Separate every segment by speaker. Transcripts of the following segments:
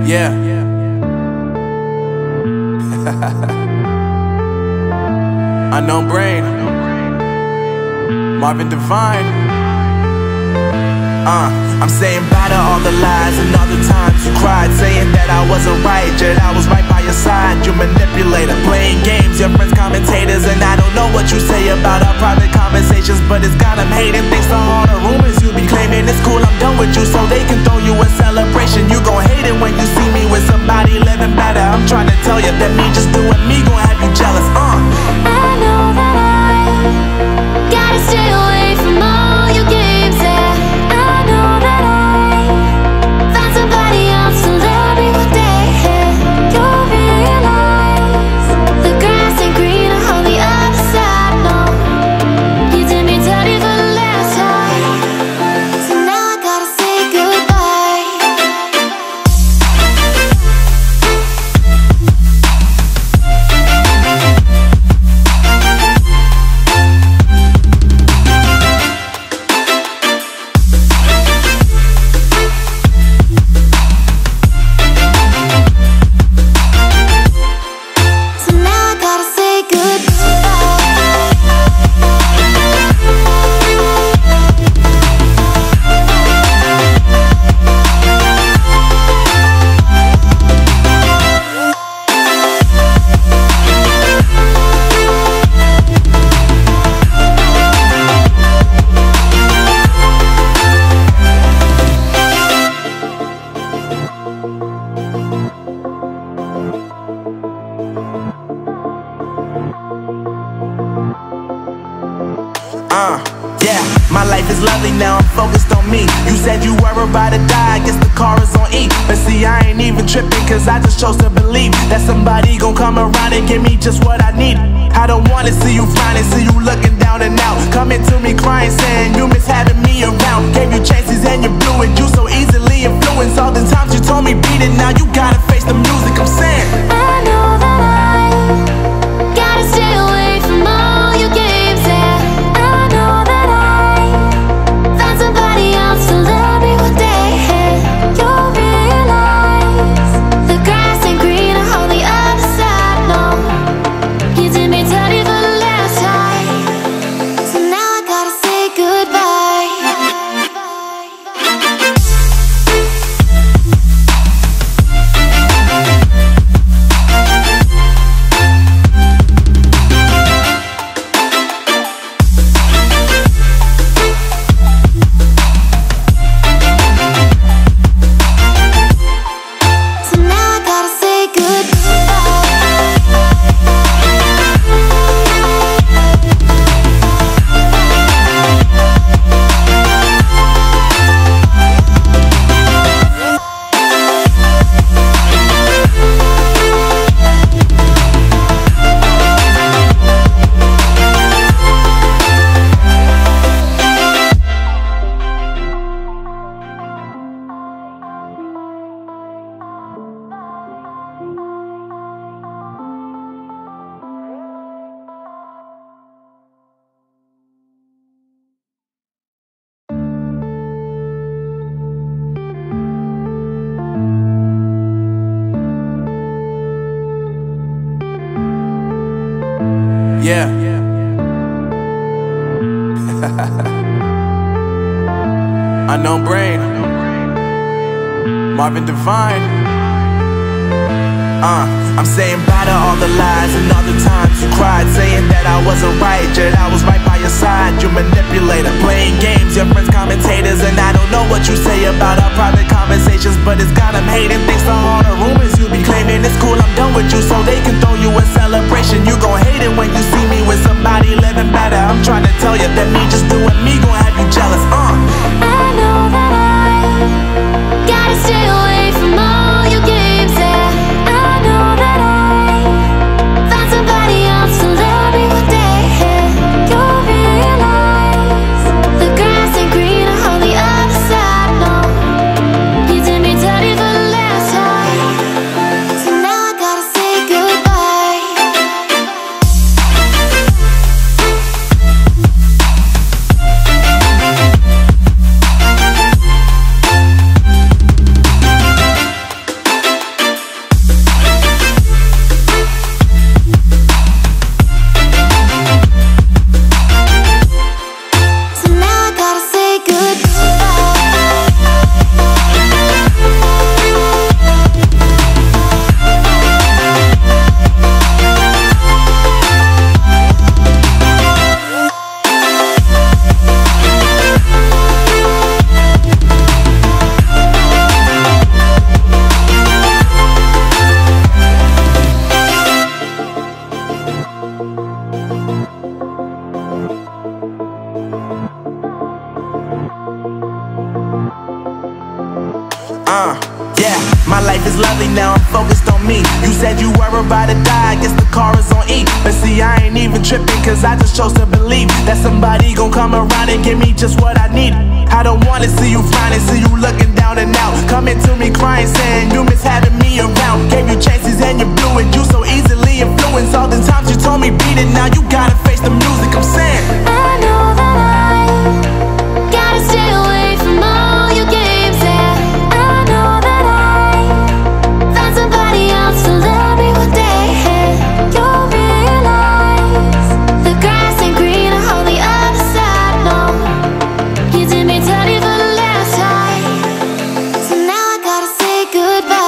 Speaker 1: Yeah. Unknown Brain, Marvin Divine. I'm saying bye to all the lies and all the times you cried, saying that I wasn't right, yet I was right by your side. You manipulator, playing games, your friends commentators, and I don't know what you say about our private conversations, but it's got them hating. Thanks to all the rumors you be claiming. It's cool, I'm done with you, so they can throw you a celebration. You gon' hate it when you see me with somebody living better. I'm trying to tell you that me just doing me gon' have you jealous.
Speaker 2: I know that I gotta stay away from all your games, yeah. I know that I found somebody else to love me one day, yeah. You'll realize the grass ain't greener on the other side, no. You did me dirty for the last time, so now I gotta say goodbye.
Speaker 1: Yeah, my life is lovely now, I'm focused on me. You said you were about to die, I guess the car is on E. But see, I ain't even tripping, cause I just chose to believe that somebody gon' come around and give me just what I need. I don't wanna see you frowning, see you looking down and out, coming to me crying, saying you miss having me around. Gave you chances and you blew it, you so easily influenced. All the times you told me beat it, now you gotta face the music. I'm saying
Speaker 2: I know that I gotta stay away from all your games, yeah. I know that I found somebody else to love me one day, yeah. You'll realize the grass ain't greener on the other side, no. You did me dirty for the last time, so now I gotta say goodbye. So now I gotta say
Speaker 1: yeah. Unknown Brain, Marvin Divine. I'm saying bye to all the lies and all the times you cried, saying that I wasn't right, yet I was right by your side. You manipulator, playing games, your friends commentators, and I don't know what you say about our private conversations, but it's got them hating. Thanks to all the rumors you be claiming. It's cool, I'm done with you, so they can throw you a celebration. You gon' hate it when you see me with somebody living better. I'm trying to tell you that me just doing me gon' have you jealous.
Speaker 2: I know that I gotta stay away from all your games, yeah. I know that I found somebody else to love me one day, yeah. You'll realize the grass ain't greener on the other side, no. You did me dirty for the last time, so now I gotta say goodbye.
Speaker 1: is lovely, now I'm focused on me. You said you were about to die, I guess the car is on E. But see, I ain't even tripping, cause I just chose to believe that somebody gon' come around and give me just what I need. I don't wanna see you frowning, see you looking down and out, coming to me crying, saying you miss having me around. Gave you chances and you blew it, you so easily influenced. All the times you told me beat it, now you gotta face the music. I'm saying
Speaker 2: I know that I gotta stay away from all your games, yeah. I know that I found somebody else to love me one day, yeah. You'll realize the grass ain't greener on the other side, no. You did me dirty for the last time, so now I gotta say goodbye.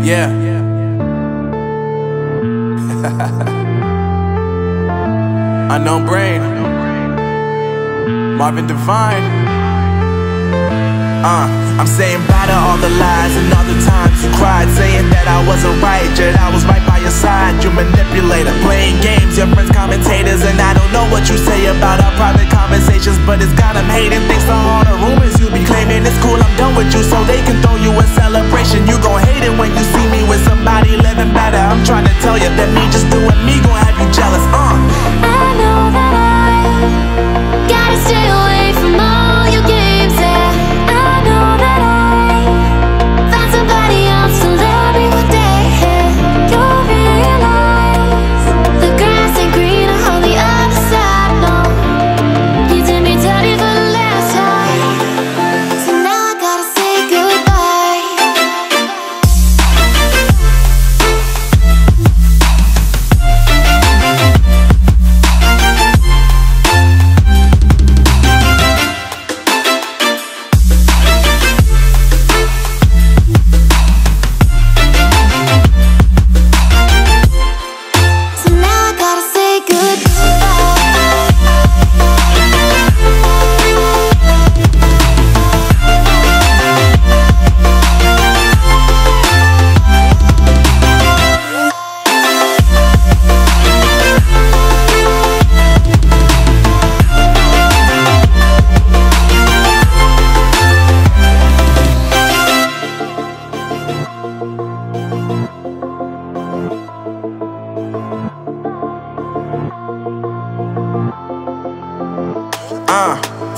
Speaker 1: yeah. Unknown Brain, Marvin Divine. I'm saying bye to all the lies and all the times you cried, saying that I wasn't right, yet I was right by your side. You manipulator, playing games, your friends commentators, and I don't know what you say about our private conversations, but it's got them hating. Thanks to all the rumors you be claiming. It's cool, I'm done with you, so they can throw you a celebration. You gon' hate it when you see me with somebody living better. I'm trying to tell you that me just doing me gon' have you jealous.
Speaker 2: I know that I gotta stay away from all your games, yeah. I know that I found somebody else to love me one day, yeah. You'll realize the grass ain't greener on the other side, no. You did me dirty for the last time, so now I gotta say goodbye. So now I gotta say goodbye.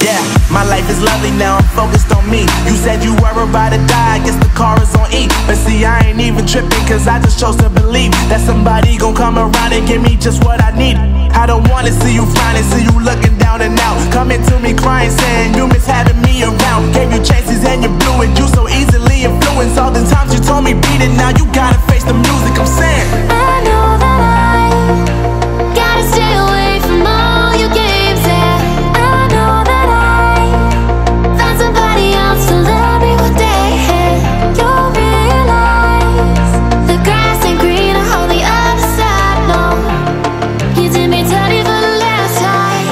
Speaker 1: Yeah, my life is lovely now, I'm focused on me. You said you were about to die, I guess the car is on E. But see, I ain't even tripping, cause I just chose to believe that somebody gon' come around and give me just what I need. I don't wanna see you frowning, see you looking down and out, coming to me crying, saying you miss having me around. Gave you chances and you blew it, you so easily influenced. All the times you told me beat it, now you gotta face the music. I'm saying
Speaker 2: I know that I gotta stay away from all your games, yeah. I know that I found somebody else to love me one day, yeah. You'll realize the grass ain't greener on the other side, no. You did me dirty for the last time,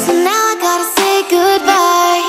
Speaker 2: so now I gotta say goodbye.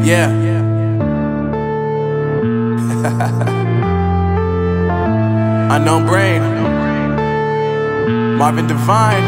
Speaker 1: Yeah. Unknown Brain, Marvin Divine.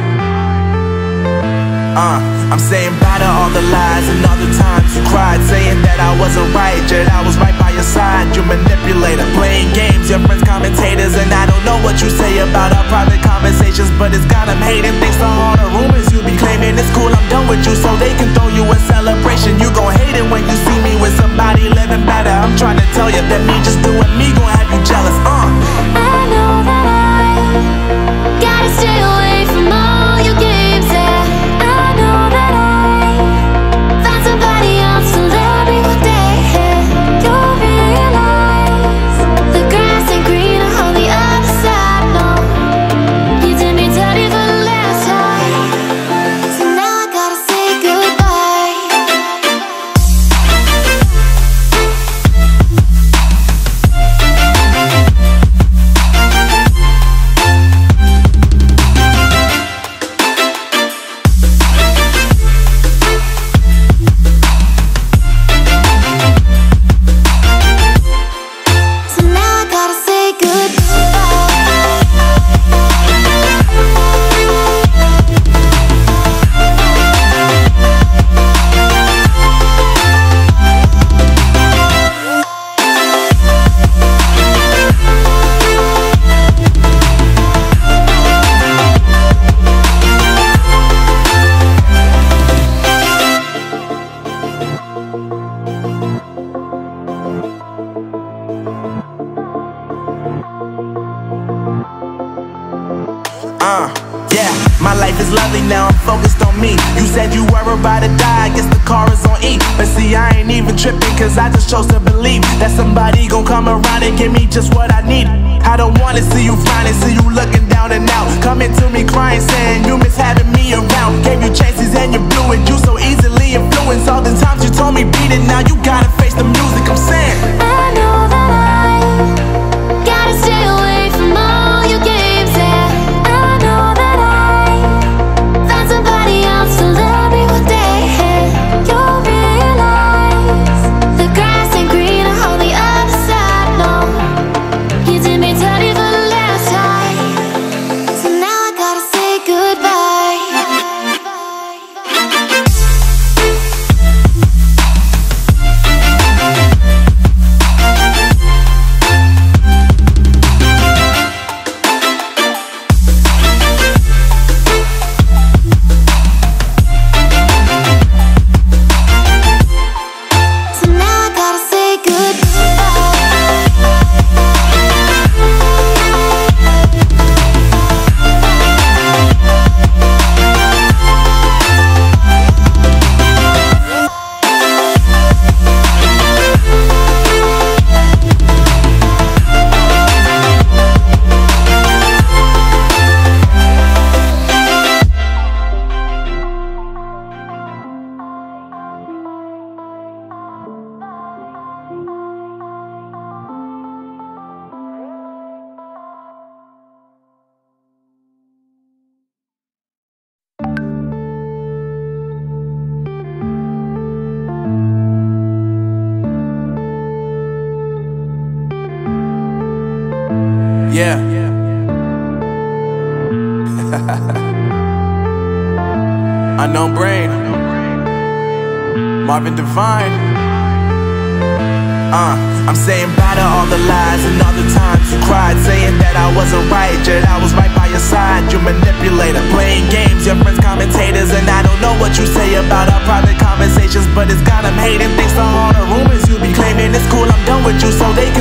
Speaker 1: I'm saying bye to all the lies and all the times you cried, saying that I wasn't right, yet I was right by your side. You manipulator, playing games, your friends commentators, and I don't know what you say about our private conversations, but it's got them hating. Thanks to all the rumors you be claiming. It's cool, I'm done with you, so they can throw you a celebration. You gon' hate it when you see me with somebody living better. I'm trying to tell you that me just doing me gon' have you jealous.
Speaker 2: I know that I gotta stay away from all your games, yeah. I know that I found somebody else to love me one day, yeah. You'll realize the grass ain't greener on the other side, no. You did me dirty for the last time, so now I gotta say goodbye. So now I gotta say
Speaker 1: Yeah, my life is lovely now, I'm focused on me. You said you were about to die, I guess the car is on E. But see, I ain't even tripping, cause I just chose to believe that somebody gon' come around and give me just what I need. I don't wanna see you flying, see you looking down and out, coming to me crying, saying you miss having me around. Gave you chances and you blew it, you so easily influenced. All the times you told me beat it, now you gotta face the music. I'm saying
Speaker 2: I know that I gotta stay away from all your games, yeah. I know that I found somebody else to love me one day, yeah. You'll realize the grass ain't greener on the other side, no. You did me dirty for the last time, so now I gotta say goodbye. So now I gotta say
Speaker 1: yeah. Unknown Brain, Marvin Divine. I'm saying bye to all the lies and all the times you cried, saying that I wasn't right, yet I was right by your side. You manipulator, playing games, your friends commentators, and I don't know what you say about our private conversations, but it's got them hating. Thanks to all the rumors you be claiming. It's cool, I'm done with you, so they